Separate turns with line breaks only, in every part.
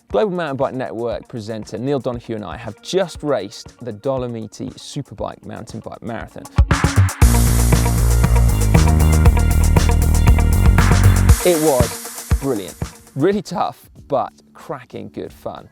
Global Mountain Bike Network presenter Neil Donoghue and I have just raced the Dolomiti SuperBike mountain bike marathon. It was brilliant, really tough, but cracking good fun.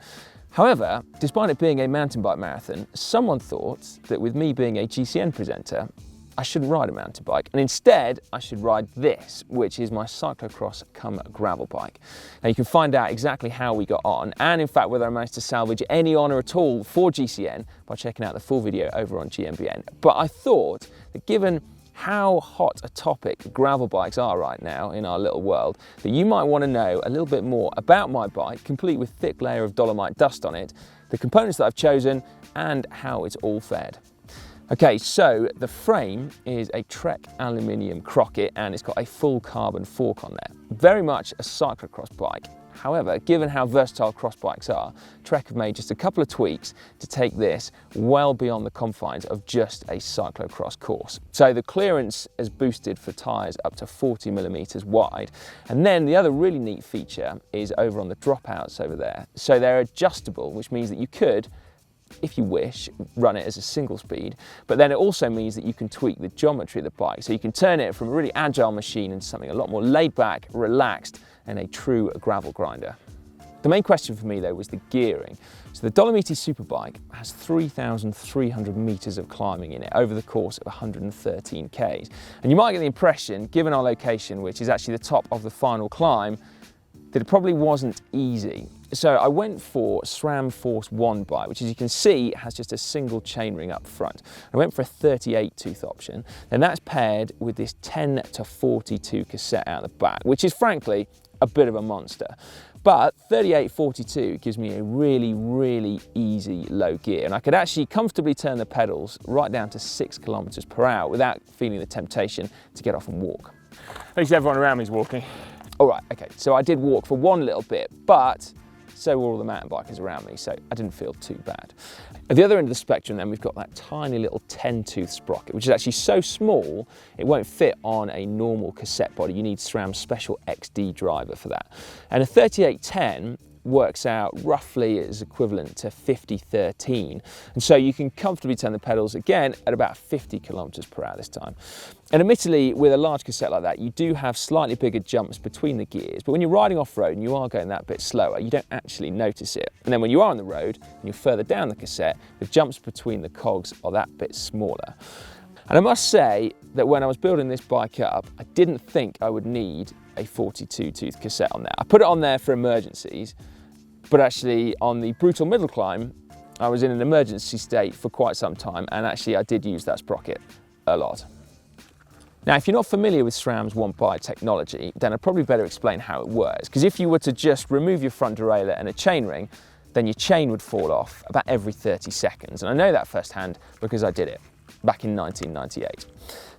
However, despite it being a mountain bike marathon, someone thought that with me being a GCN presenter, I shouldn't ride a mountain bike, and instead I should ride this, which is my cyclocross cum gravel bike. Now you can find out exactly how we got on, and in fact whether I managed to salvage any honour at all for GCN by checking out the full video over on GMBN. But I thought that given how hot a topic gravel bikes are right now in our little world, that you might want to know a little bit more about my bike, complete with thick layer of Dolomite dust on it, the components that I've chosen, and how it's all fared. Okay, so the frame is a Trek aluminium Crockett and it's got a full carbon fork on there. Very much a cyclocross bike. However, given how versatile cross bikes are, Trek have made just a couple of tweaks to take this well beyond the confines of just a cyclocross course. So the clearance is boosted for tyres up to 40mm wide. And then the other really neat feature is over on the dropouts over there. So they're adjustable, which means that you could, if you wish, run it as a single speed, but then it also means that you can tweak the geometry of the bike. So you can turn it from a really agile machine into something a lot more laid back, relaxed, and a true gravel grinder. The main question for me though was the gearing. So the Dolomiti SuperBike has 3,300 meters of climbing in it over the course of 113 Ks. And you might get the impression, given our location, which is actually the top of the final climb, that it probably wasn't easy. So I went for SRAM Force 1 bike, which as you can see has just a single chainring up front. I went for a 38 tooth option, and that's paired with this 10 to 42 cassette out the back, which is frankly a bit of a monster. But 38/42 gives me a really, really easy low gear, and I could actually comfortably turn the pedals right down to 6 kilometers per hour without feeling the temptation to get off and walk. At least everyone around me is walking. All right, okay, so I did walk for one little bit, but so were all the mountain bikers around me, so I didn't feel too bad. At the other end of the spectrum then, we've got that tiny little 10-tooth sprocket, which is actually so small, it won't fit on a normal cassette body. You need SRAM's special XD driver for that. And a 3810 works out roughly as equivalent to 50/13. And so you can comfortably turn the pedals again at about 50 kilometers per hour this time. And admittedly, with a large cassette like that, you do have slightly bigger jumps between the gears, but when you're riding off-road and you are going that bit slower, you don't actually notice it. And then when you are on the road and you're further down the cassette, the jumps between the cogs are that bit smaller. And I must say that when I was building this bike up, I didn't think I would need a 42-tooth cassette on there. I put it on there for emergencies, but actually on the brutal middle climb, I was in an emergency state for quite some time, and actually I did use that sprocket a lot. Now, if you're not familiar with SRAM's one-ply technology, then I'd probably better explain how it works, because if you were to just remove your front derailleur and a chainring, then your chain would fall off about every 30 seconds. And I know that firsthand because I did it back in 1998.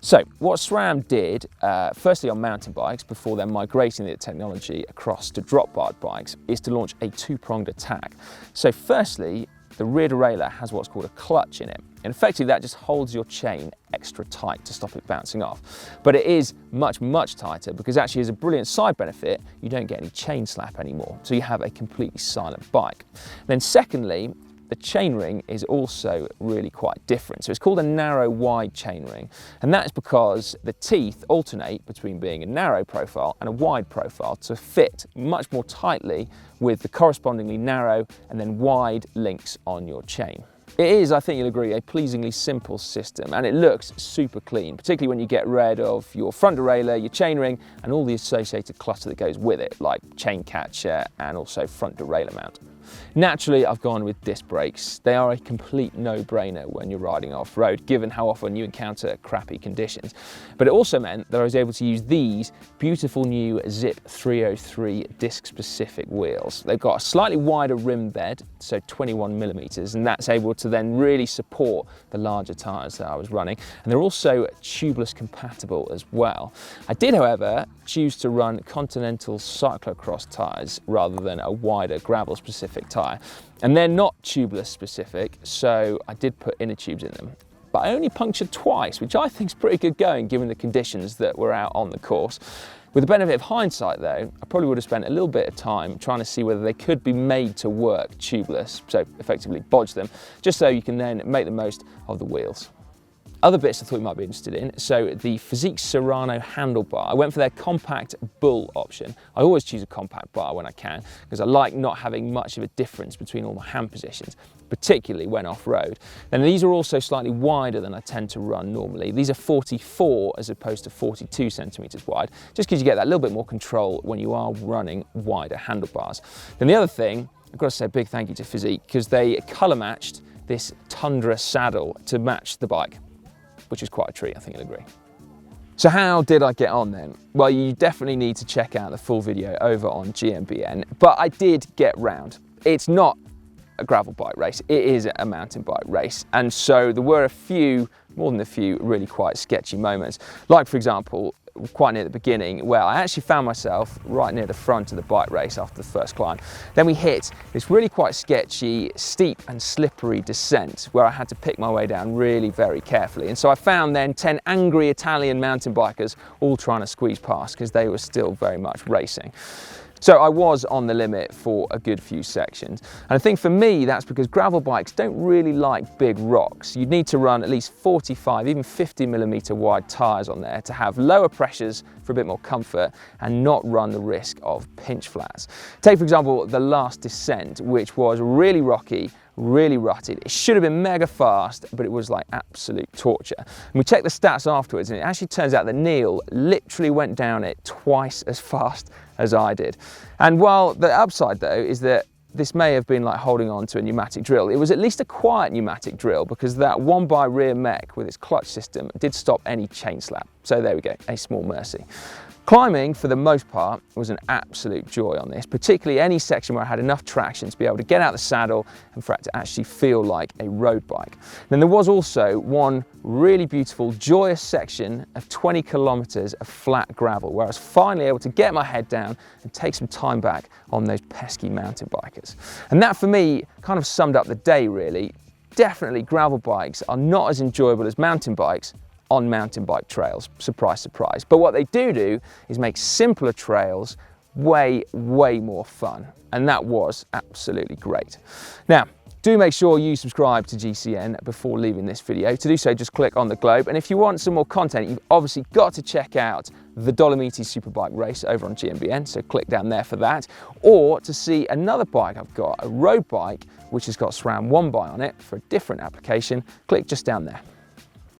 So what SRAM did, firstly on mountain bikes, before then migrating the technology across to drop bar bikes, is to launch a two-pronged attack. So firstly, the rear derailleur has what's called a clutch in it. And effectively that just holds your chain extra tight to stop it bouncing off. But it is much, much tighter because actually as a brilliant side benefit, you don't get any chain slap anymore. So you have a completely silent bike. Then secondly, the chainring is also really quite different. So it's called a narrow wide chainring, and that's because the teeth alternate between being a narrow profile and a wide profile to fit much more tightly with the correspondingly narrow and then wide links on your chain. It is, I think you'll agree, a pleasingly simple system, and it looks super clean, particularly when you get rid of your front derailleur, your chainring, and all the associated clutter that goes with it, like chain catcher and also front derailleur mount. Naturally, I've gone with disc brakes. They are a complete no-brainer when you're riding off-road, given how often you encounter crappy conditions. But it also meant that I was able to use these beautiful new Zipp 303 disc-specific wheels. They've got a slightly wider rim bed, so 21mm, and that's able to then really support the larger tyres that I was running. And they're also tubeless compatible as well. I did, however, choose to run Continental CycloCross tyres rather than a wider gravel-specific tyre. And they're not tubeless specific, so I did put inner tubes in them. But I only punctured twice, which I think is pretty good going given the conditions that were out on the course. With the benefit of hindsight though, I probably would have spent a little bit of time trying to see whether they could be made to work tubeless, so effectively bodge them, just so you can then make the most of the wheels. Other bits I thought you might be interested in, so the Fizik Cyrano handlebar. I went for their compact bull option. I always choose a compact bar when I can, because I like not having much of a difference between all my hand positions, particularly when off-road. And these are also slightly wider than I tend to run normally. These are 44 as opposed to 42 centimeters wide, just because you get that little bit more control when you are running wider handlebars. Then the other thing, I've got to say a big thank you to Fizik, because they colour matched this Tundra saddle to match the bike, which is quite a treat, I think you'll agree. So how did I get on then? Well, you definitely need to check out the full video over on GMBN, but I did get round. It's not a gravel bike race, it is a mountain bike race. And so there were a few, more than a few, really quite sketchy moments. Like for example, quite near the beginning, where I actually found myself right near the front of the bike race after the first climb. Then we hit this really quite sketchy, steep and slippery descent where I had to pick my way down really very carefully. And so I found then 10 angry Italian mountain bikers all trying to squeeze past because they were still very much racing. So I was on the limit for a good few sections. And I think for me, that's because gravel bikes don't really like big rocks. You'd need to run at least 45, even 50mm wide tyres on there to have lower pressures for a bit more comfort and not run the risk of pinch flats. Take, for example, the last descent, which was really rocky, really rutted. It should have been mega fast, but it was like absolute torture. And we checked the stats afterwards, and it actually turns out that Neil literally went down it twice as fast as I did. And while the upside though is that this may have been like holding on to a pneumatic drill, it was at least a quiet pneumatic drill, because that 1x rear Mech with its clutch system did stop any chain slap. So there we go, a small mercy. Climbing, for the most part, was an absolute joy on this, particularly any section where I had enough traction to be able to get out the saddle and for it to actually feel like a road bike. Then there was also one really beautiful, joyous section of 20 kilometers of flat gravel, where I was finally able to get my head down and take some time back on those pesky mountain bikers. And that, for me, kind of summed up the day, really. Definitely gravel bikes are not as enjoyable as mountain bikes on mountain bike trails, surprise, surprise. But what they do is make simpler trails way more fun. And that was absolutely great. Now, do make sure you subscribe to GCN before leaving this video. To do so, just click on the globe. And if you want some more content, you've obviously got to check out the Dolomiti SuperBike race over on GMBN, so click down there for that. Or to see another bike I've got, a road bike, which has got SRAM 1x on it for a different application, click just down there.